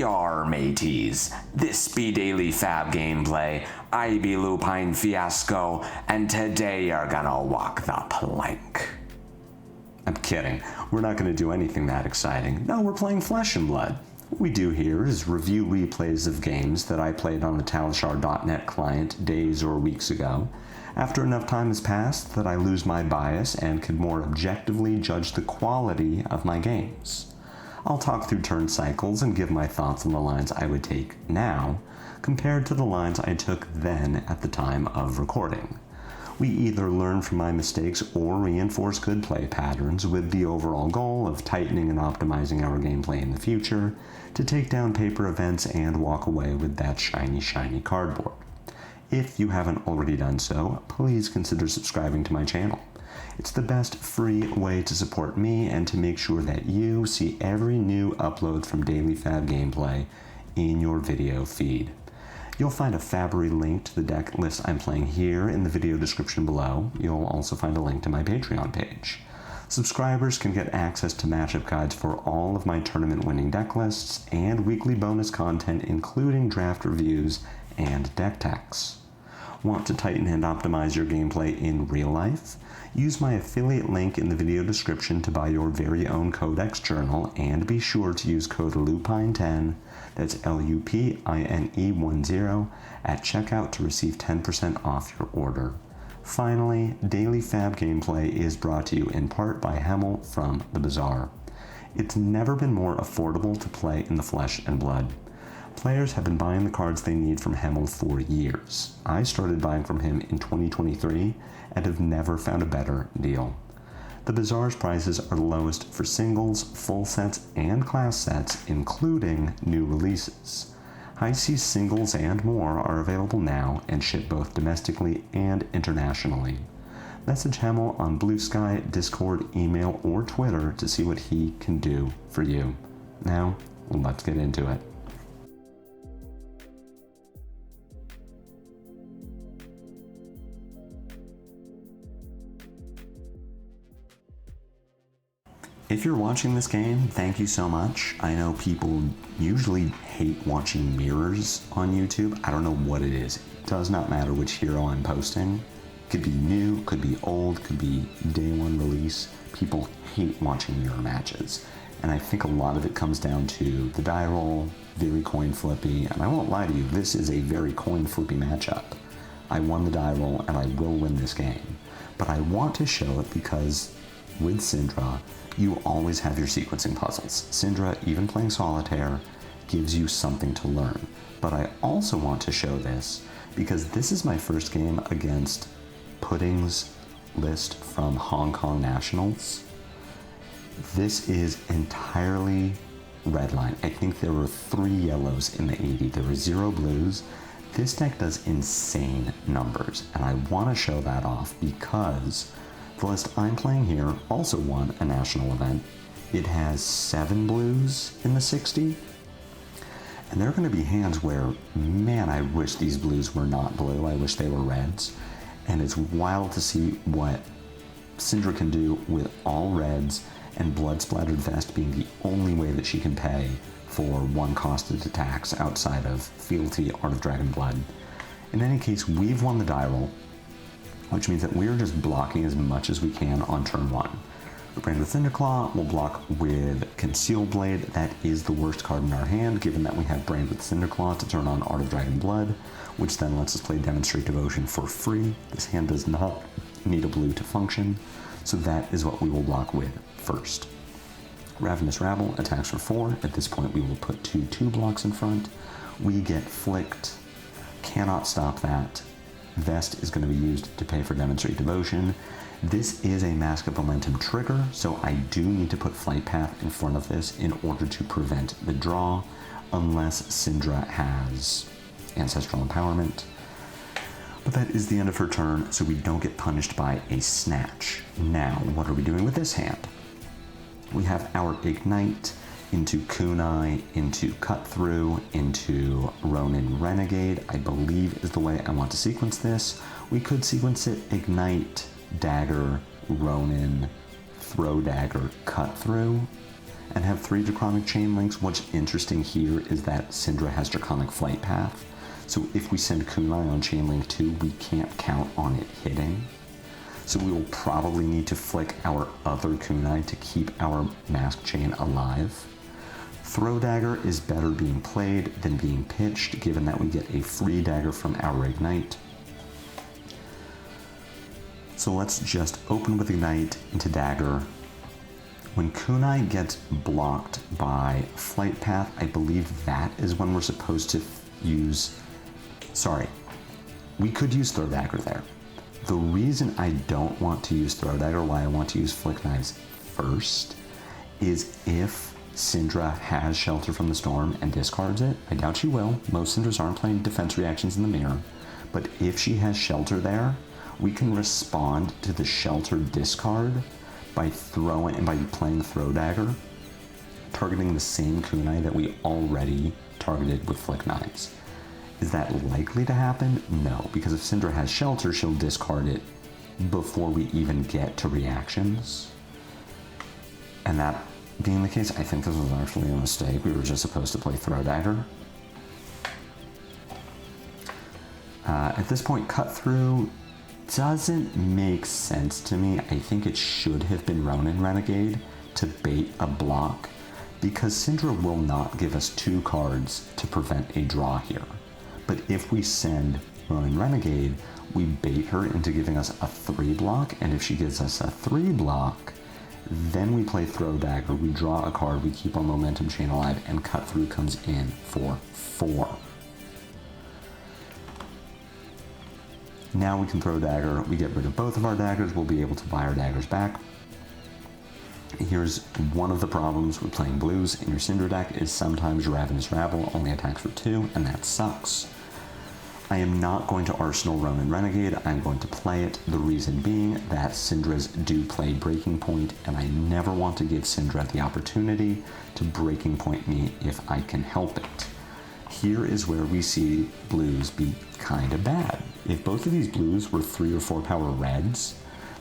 Yar mateys, this be daily FaB gameplay, I be Lupinefiasco, and today you're gonna walk the plank. I'm kidding, we're not gonna do anything that exciting. No, we're playing Flesh and Blood. What we do here is review replays of games that I played on the Talishar.net client days or weeks ago. After enough time has passed that I lose my bias and can more objectively judge the quality of my games. I'll talk through turn cycles and give my thoughts on the lines I would take now, compared to the lines I took then at the time of recording. We either learn from my mistakes or reinforce good play patterns with the overall goal of tightening and optimizing our gameplay in the future to take down paper events and walk away with that shiny cardboard. If you haven't already done so, please consider subscribing to my channel. It's the best free way to support me and to make sure that you see every new upload from Daily FaB Gameplay in your video feed. You'll find a Fabry link to the deck list I'm playing here in the video description below. You'll also find a link to my Patreon page. Subscribers can get access to matchup guides for all of my tournament-winning deck lists and weekly bonus content including draft reviews and deck techs. Want to tighten and optimize your gameplay in real life? Use my affiliate link in the video description to buy your very own Codex journal, and be sure to use code LUPINE10, that's LUPINE10, at checkout to receive 10% off your order. Finally, Daily FaB Gameplay is brought to you in part by Hemel from The Bazaar. It's never been more affordable to play in the Flesh and Blood. Players have been buying the cards they need from Hemel for years. I started buying from him in 2023 and have never found a better deal. The Bazaar's prices are the lowest for singles, full sets, and class sets, including new releases. High Seas singles and more are available now and ship both domestically and internationally. Message Hemel on Blue Sky, Discord, email, or Twitter to see what he can do for you. Now, let's get into it. If you're watching this game, thank you so much. I know people usually hate watching mirrors on YouTube. I don't know what it is. It does not matter which hero I'm posting. Could be new, could be old, could be day one release. People hate watching mirror matches. And I think a lot of it comes down to the die roll, very coin flippy. And I won't lie to you, this is a very coin flippy matchup. I won the die roll and I will win this game. But I want to show it because with Cindra, you always have your sequencing puzzles. Cindra, even playing solitaire, gives you something to learn. But I also want to show this because this is my first game against Pudding's list from Hong Kong Nationals. This is entirely red line. I think there were 3 yellows in the 80. There were 0 blues. This deck does insane numbers, and I want to show that off because the list I'm playing here also won a national event. It has 7 blues in the 60. And there are going to be hands where, man, I wish these blues were not blue. I wish they were reds. And it's wild to see what Cindra can do with all reds and Blood Splattered Vest being the only way that she can pay for 1-costed attacks outside of Fealty, Art of Dragon Blood. In any case, we've won the die roll, which means that we're just blocking as much as we can on turn 1. The Brand with Cinderclaw will block with Conceal Blade. That is the worst card in our hand, given that we have Brand with Cinderclaw to turn on Art of Dragon Blood, which then lets us play Demonstrate Devotion for free. This hand does not need a blue to function, so that is what we will block with first. Ravenous Rabble attacks for 4. At this point we will put 2/2 blocks in front. We get Flicked. Cannot stop that. Vest is going to be used to pay for Demonstrate Devotion. This is a Mask of Momentum trigger, so I do need to put Flight Path in front of this in order to prevent the draw, unless Cindra has Ancestral Empowerment. But that is the end of her turn, so we don't get punished by a Snatch. Now, what are we doing with this hand? We have our Ignite into Kunai, into Cut Through, into Ronin Renegade, I believe is the way I want to sequence this. We could sequence it Ignite, Dagger, Ronin, Throw Dagger, Cut Through. and have 3 Draconic chain links. What's interesting here is that Cindra has Draconic Flight Path, so if we send Kunai on chain link 2, we can't count on it hitting. So we will probably need to flick our other Kunai to keep our mask chain alive. Throw Dagger is better being played than being pitched, given that we get a free dagger from our Ignite. So let's just open with Ignite into Dagger. When Kunai gets blocked by Flight Path, I believe that is when we're supposed to use... Sorry, we could use Throw Dagger there. The reason I don't want to use Throw Dagger, why I want to use Flick Knives first, is if Cindra has Shelter from the Storm and discards it. I doubt she will. Most Cindras aren't playing defense reactions in the mirror. But if she has Shelter there, we can respond to the Shelter discard by playing Throw Dagger, targeting the same Kunai that we already targeted with Flick Knives. Is that likely to happen? No, because if Cindra has Shelter, she'll discard it before we even get to reactions. And that being the case, I think this was actually a mistake. We were just supposed to play Throw Dagger. At this point, Cut Through doesn't make sense to me. I think it should have been Ronin Renegade to bait a block, because Cindra will not give us 2 cards to prevent a draw here. But if we send Ronin Renegade, we bait her into giving us a 3 block, and if she gives us a 3 block, then we play Throw Dagger, we draw a card, we keep our momentum chain alive, and Cut Through comes in for 4. Now we can Throw Dagger, we get rid of both of our daggers, we'll be able to buy our daggers back. Here's one of the problems with playing blues in your Cindra deck is sometimes Ravenous Rabble only attacks for 2, and that sucks. I am not going to Arsenal Ronin Renegade, I'm going to play it, the reason being that Cindras do play Breaking Point, and I never want to give Cindra the opportunity to Breaking Point me if I can help it. Here is where we see blues be kinda bad. If both of these blues were 3 or 4 power reds,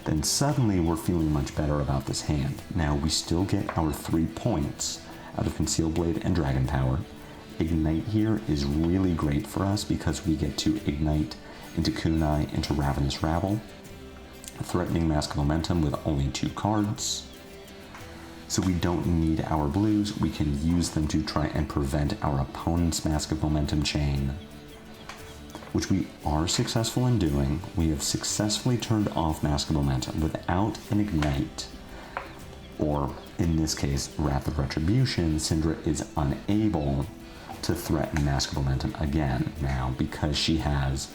then suddenly we're feeling much better about this hand. Now we still get our 3 points out of Concealed Blade and Dragon Power. Ignite here is really great for us because we get to Ignite into Kunai, into Ravenous Rabble, threatening Mask of Momentum with only 2 cards. So we don't need our blues, we can use them to try and prevent our opponent's Mask of Momentum chain, which we are successful in doing. We have successfully turned off Mask of Momentum. Without an Ignite, or in this case, Wrath of Retribution, Cindra is unable to threaten Mask of Momentum again now, because she has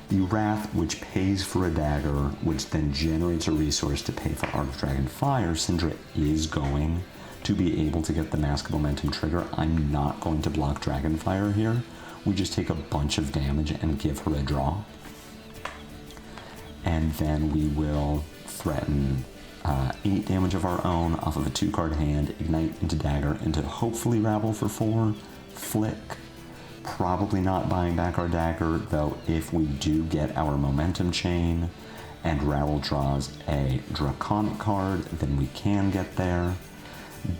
the Wrath, which pays for a dagger, which then generates a resource to pay for Art of Dragon Fire. Cindra is going to be able to get the Mask of Momentum trigger. I'm not going to block Dragon Fire here. We just take a bunch of damage and give her a draw. And then we will threaten 8 damage of our own off of a 2-card hand, Ignite into Dagger, into hopefully Rabble for 4, Flick. Probably not buying back our dagger, though if we do get our momentum chain and Rabble draws a Draconic card, then we can get there.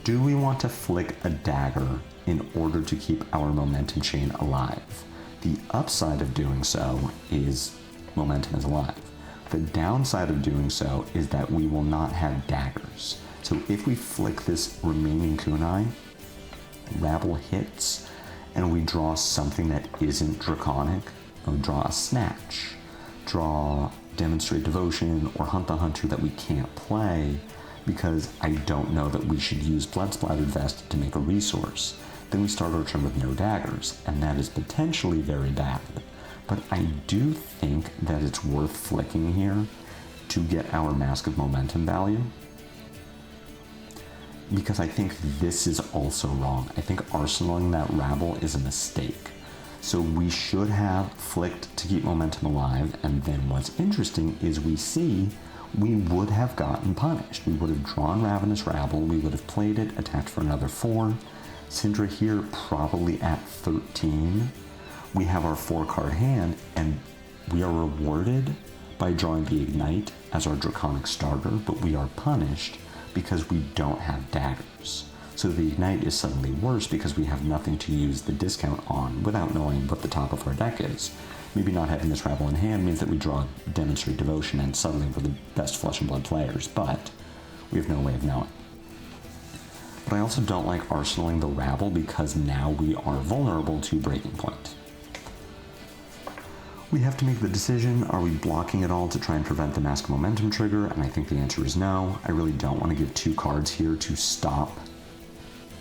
Do we want to flick a dagger in order to keep our momentum chain alive? The upside of doing so is momentum is alive. The downside of doing so is that we will not have daggers. So if we flick this remaining kunai, Rabble hits, and we draw something that isn't Draconic. We draw a Snatch, draw Demonstrate Devotion, or Hunt the Hunter that we can't play because I don't know that we should use Blood Splattered Vest to make a resource. Then we start our turn with no daggers, and that is potentially very bad. But I do think that it's worth flicking here to get our Mask of Momentum value, because I think this is also wrong. I think arsenaling that Rabble is a mistake. So we should have flicked to keep momentum alive, and then what's interesting is we see we would have gotten punished. We would have drawn Ravenous Rabble, we would have played it, attacked for another 4. Cindra here probably at 13. We have our 4-card hand, and we are rewarded by drawing the Ignite as our Draconic starter, but we are punished because we don't have daggers. So the Ignite is suddenly worse because we have nothing to use the discount on without knowing what the top of our deck is. Maybe not having this Rabble in hand means that we draw Demonstrate Devotion and suddenly we're the best Flesh and Blood players, but we have no way of knowing. But I also don't like arsenaling the Rabble because now we are vulnerable to Breaking Point. We have to make the decision, are we blocking it all to try and prevent the Mask Momentum trigger? And I think the answer is no. I really don't want to give 2 cards here to stop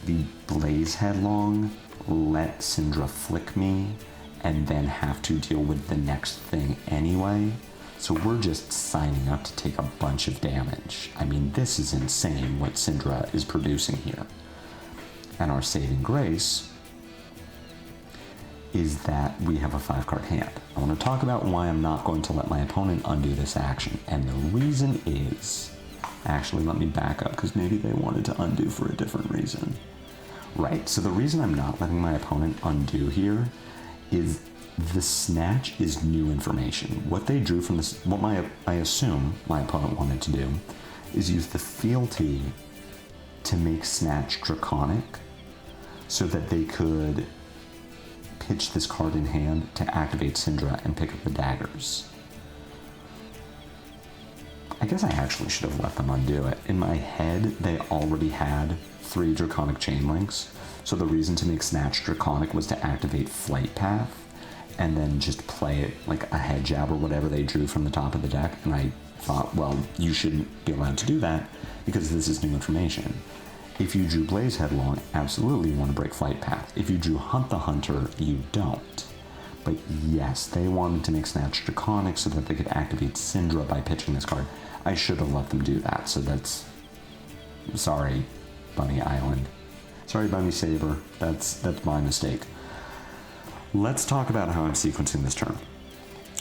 the Blaze Headlong, let Cindra flick me, and then have to deal with the next thing anyway. So we're just signing up to take a bunch of damage. I mean, this is insane what Cindra is producing here. And our saving grace is that we have a 5-card hand. I want to talk about why I'm not going to let my opponent undo this action. And the reason is, actually let me back up because maybe they wanted to undo for a different reason. Right, so the reason I'm not letting my opponent undo here is the Snatch is new information. What they drew from this, I assume my opponent wanted to do, is use the fealty to make Snatch Draconic so that they could pitch this card in hand to activate Cindra and pick up the daggers. I guess I actually should have let them undo it. In my head, they already had 3 Draconic Chain Links, so the reason to make Snatch Draconic was to activate Flight Path, and then just play it like a head jab or whatever they drew from the top of the deck, and I thought, well, you shouldn't be allowed to do that because this is new information. If you drew Blaze Headlong, absolutely you want to break Flight Path. If you drew Hunt the Hunter, you don't. But yes, they wanted to make Snatch Draconic so that they could activate Cindra by pitching this card. I should have let them do that, so that's... Sorry, Bunny Island. Sorry, Bunny Saber. That's my mistake. Let's talk about how I'm sequencing this turn.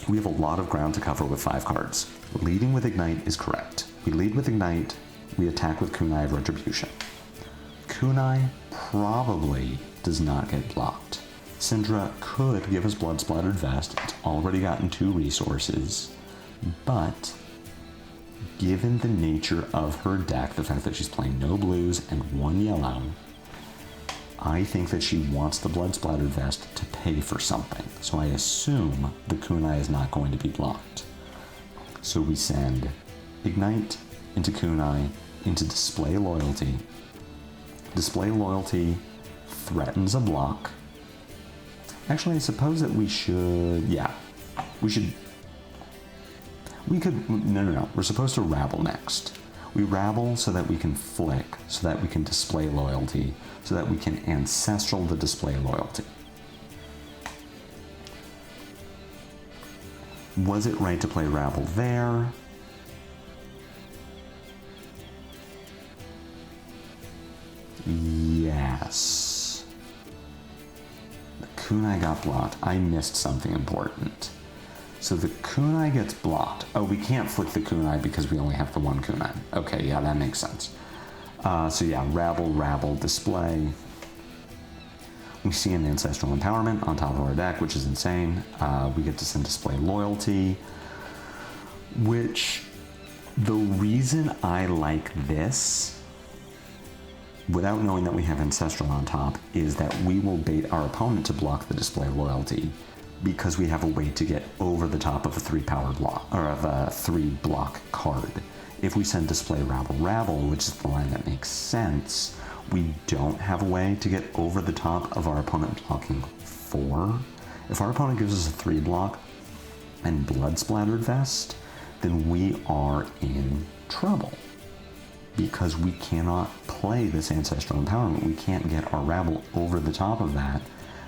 We have a lot of ground to cover with 5 cards. Leading with Ignite is correct. We lead with Ignite, we attack with Kunai of Retribution. Kunai probably does not get blocked. Cindra could give us Blood Splattered Vest, it's already gotten 2 resources, but given the nature of her deck, the fact that she's playing no blues and 1 yellow, I think that she wants the Blood Splattered Vest to pay for something, so I assume the Kunai is not going to be blocked. So we send Ignite into Kunai into Display Loyalty. Display Loyalty threatens a block. Actually, I suppose that we should, no. We're supposed to Rabble next. We Rabble so that we can flick, so that we can Display Loyalty, so that we can Ancestral the Display Loyalty. Was it right to play Rabble there? Yes. The Kunai got blocked. I missed something important. So the Kunai gets blocked. Oh, we can't flick the Kunai because we only have the 1 Kunai. Okay, yeah, that makes sense. So yeah, Rabble, Display. We see an Ancestral Empowerment on top of our deck, which is insane. We get to send Display Loyalty, which the reason I like this, without knowing that we have Ancestral on top, is that we will bait our opponent to block the Display Loyalty because we have a way to get over the top of a 3-power block, or of a 3-block card. If we send Display Rabble, which is the line that makes sense, we don't have a way to get over the top of our opponent blocking 4. If our opponent gives us a 3-block and Blood Splattered Vest, then we are in trouble because we cannot play this Ancestral Empowerment. We can't get our Rabble over the top of that,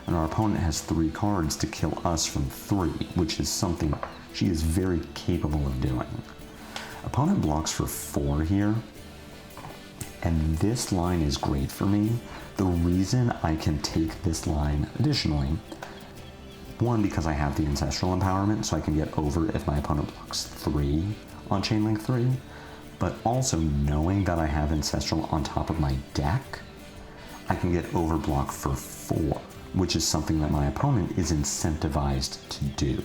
and our opponent has 3 cards to kill us from 3, which is something she is very capable of doing. Opponent blocks for 4 here, and this line is great for me. The reason I can take this line additionally, 1, because I have the Ancestral Empowerment, so I can get over if my opponent blocks 3 on Chainlink 3, but also knowing that I have Ancestral on top of my deck, I can get over block for 4, which is something that my opponent is incentivized to do.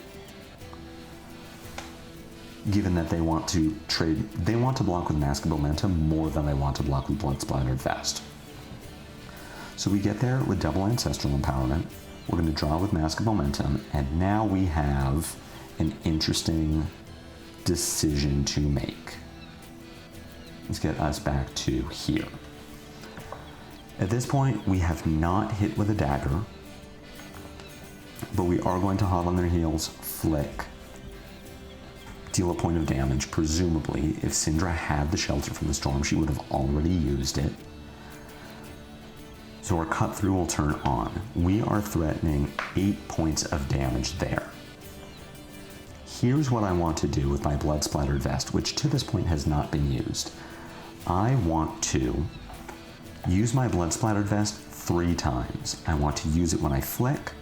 Given that they want to block with Mask of Momentum more than they want to block with Blood Splattered Vest. So we get there with double Ancestral Empowerment. We're going to draw with Mask of Momentum, and now we have an interesting decision to make. Let's get us back to here. At this point, we have not hit with a dagger, but we are going to hot on their heels, flick, deal a point of damage. Presumably, if Cindra had the Shelter from the Storm, she would have already used it. So our cut through will turn on. We are threatening 8 points of damage there. Here's what I want to do with my Blood Splattered Vest, which to this point has not been used. I want to use my Blood Splattered Vest 3 times. I want to use it when I flick.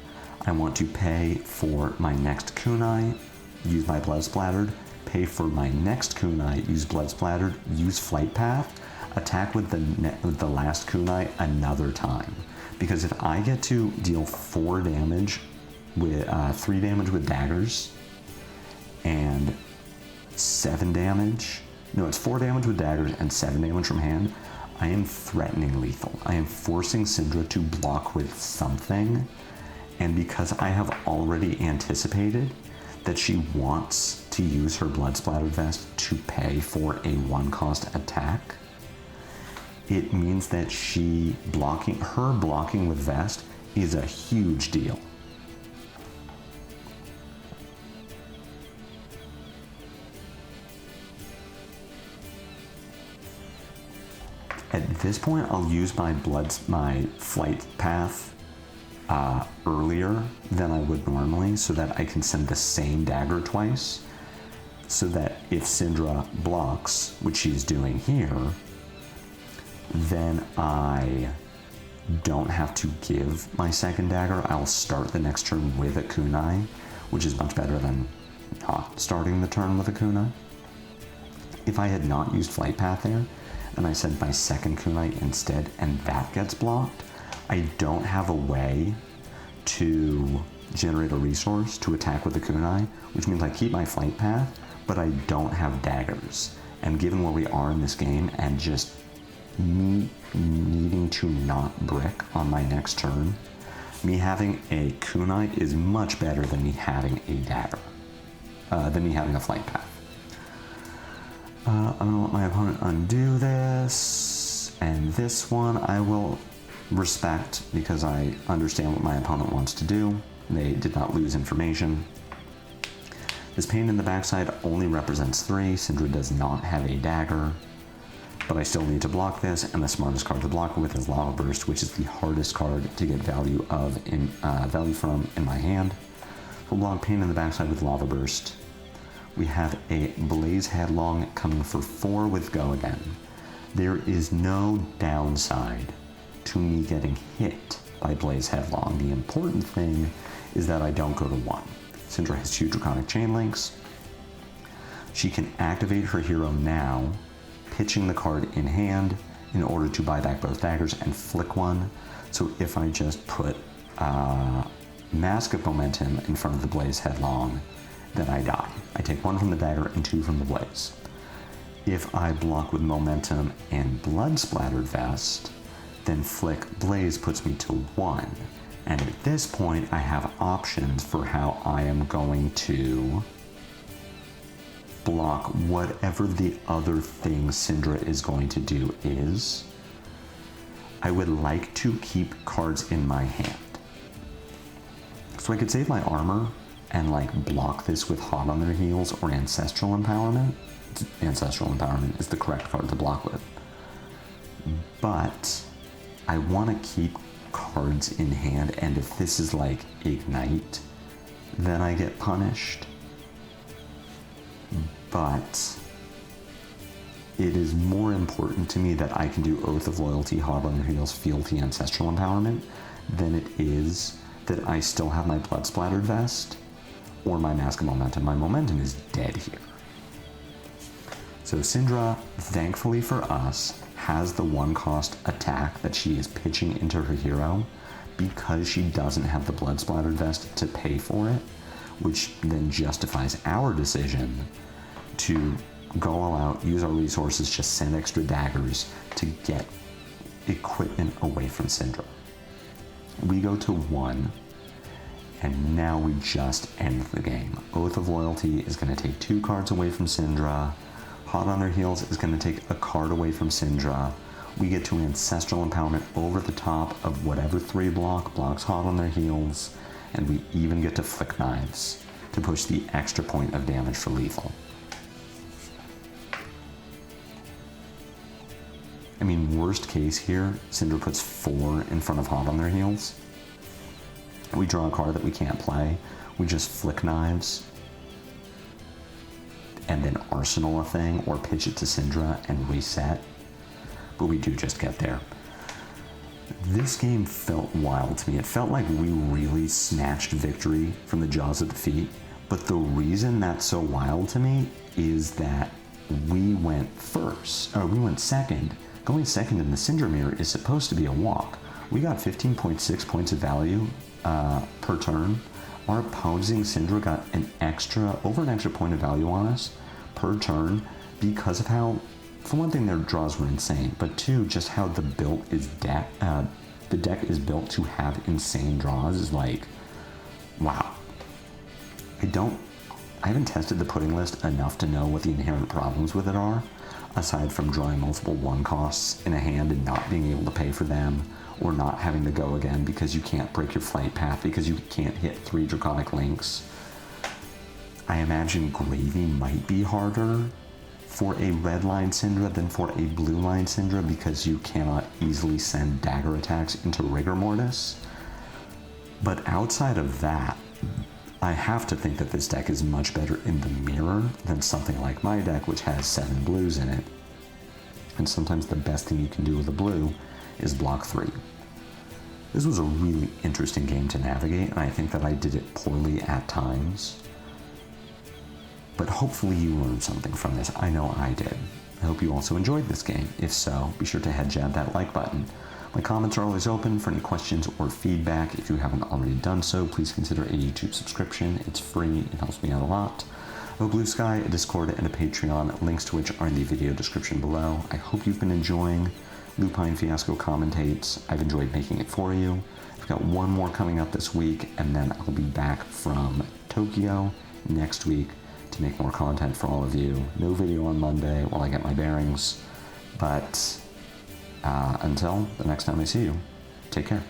I want to pay for my next kunai, use my Blood Splattered, pay for my next kunai, use Blood Splattered, use Flight Path, attack with the last kunai another time. Because if I get to deal 4 damage with 3 damage with daggers and 7 damage, no, it's 4 damage with daggers and 7 damage from hand, I am threatening lethal. I am forcing Cindra to block with something, and because I have already anticipated that she wants to use her Blood Splattered Vest to pay for a 1-cost attack, it means that her blocking with Vest is a huge deal. At this point, I'll use my Flight Path earlier than I would normally, so that I can send the same dagger twice, so that if Cindra blocks, which she's doing here, then I don't have to give my second dagger. I'll start the next turn with a kunai, which is much better than not starting the turn with a kunai. If I had not used Flight Path there, and I send my second kunai instead, and that gets blocked, I don't have a way to generate a resource to attack with the kunai, which means I keep my Flight Path, but I don't have daggers. And given where we are in this game, and just me needing to not brick on my next turn, me having a kunai is much better than me having a dagger, than me having a Flight Path. I'm gonna let my opponent undo this, and this one I will respect because I understand what my opponent wants to do. They did not lose information. This pain in the backside only represents 3. Cindra does not have a dagger, but I still need to block this, and the smartest card to block with is Lava Burst, which is the hardest card to get value from in my hand. We'll block pain in the backside with Lava Burst. We have a Blaze Headlong coming for 4 with Go Again. There is no downside to me getting hit by Blaze Headlong. The important thing is that I don't go to 1. Cindra has 2 Draconic Chain Links. She can activate her hero now, pitching the card in hand in order to buy back both daggers and flick 1. So if I just put Mask of Momentum in front of the Blaze Headlong, then I die. I take 1 from the dagger and 2 from the blaze. If I block with Momentum and Blood Splattered Vest, then flick Blaze puts me to 1. And at this point, I have options for how I am going to block whatever the other thing Cindra is going to do is. I would like to keep cards in my hand. So I could save my armor and block this with Hot on Their Heels or Ancestral Empowerment. Ancestral Empowerment is the correct card to block with. But I want to keep cards in hand, and if this is Ignite, then I get punished. But it is more important to me that I can do Oath of Loyalty, Hot on Their Heels, Fealty, Ancestral Empowerment than it is that I still have my Blood Splattered Vest or my Mask of Momentum. My Momentum is dead here. So Cindra, thankfully for us, has the 1-cost attack that she is pitching into her hero because she doesn't have the Blood Splattered Vest to pay for it, which then justifies our decision to go all out, use our resources, just send extra daggers to get equipment away from Cindra. We go to 1, and now we just end the game. Oath of Loyalty is going to take 2 cards away from Cindra. Hot on Their Heels is going to take a card away from Cindra. We get to Ancestral Empowerment over the top of whatever 3 blocks Hot on Their Heels, and we even get to Flick Knives to push the extra point of damage for lethal. I mean, worst case here, Cindra puts 4 in front of Hot on Their Heels. We draw a card that we can't play. We just Flick Knives and then Arsenal a thing or pitch it to Cindra and reset. But we do just get there. This game felt wild to me. It felt like we really snatched victory from the jaws of defeat. But the reason that's so wild to me is that we went second. Going second in the Cindra mirror is supposed to be a walk. We got 15.6 points of value per turn. Our opposing Cindra got over an extra point of value on us per turn because of how, for one thing, their draws were insane, but 2, just how the deck is built to have insane draws is like, wow. I haven't tested the pudding list enough to know what the inherent problems with it are, aside from drawing multiple 1 costs in a hand and not being able to pay for them, or not having to go again because you can't break your flight path because you can't hit 3 Draconic Links. I imagine Gravy might be harder for a red line Cindra than for a blue line Cindra because you cannot easily send dagger attacks into Rigor Mortis. But outside of that, I have to think that this deck is much better in the mirror than something like my deck, which has 7 blues in it. And sometimes the best thing you can do with a blue is block 3. This was a really interesting game to navigate, and I think that I did it poorly at times. But hopefully you learned something from this. I know I did. I hope you also enjoyed this game. If so, be sure to head jab that like button. My comments are always open for any questions or feedback. If you haven't already done so, please consider a YouTube subscription. It's free, it helps me out a lot. A Blue Sky, a Discord, and a Patreon, links to which are in the video description below. I hope you've been enjoying Lupinefiasco Commentates. I've enjoyed making it for you. I've got one more coming up this week, and then I'll be back from Tokyo next week to make more content for all of you. No video on Monday while I get my bearings, but until the next time I see you, take care.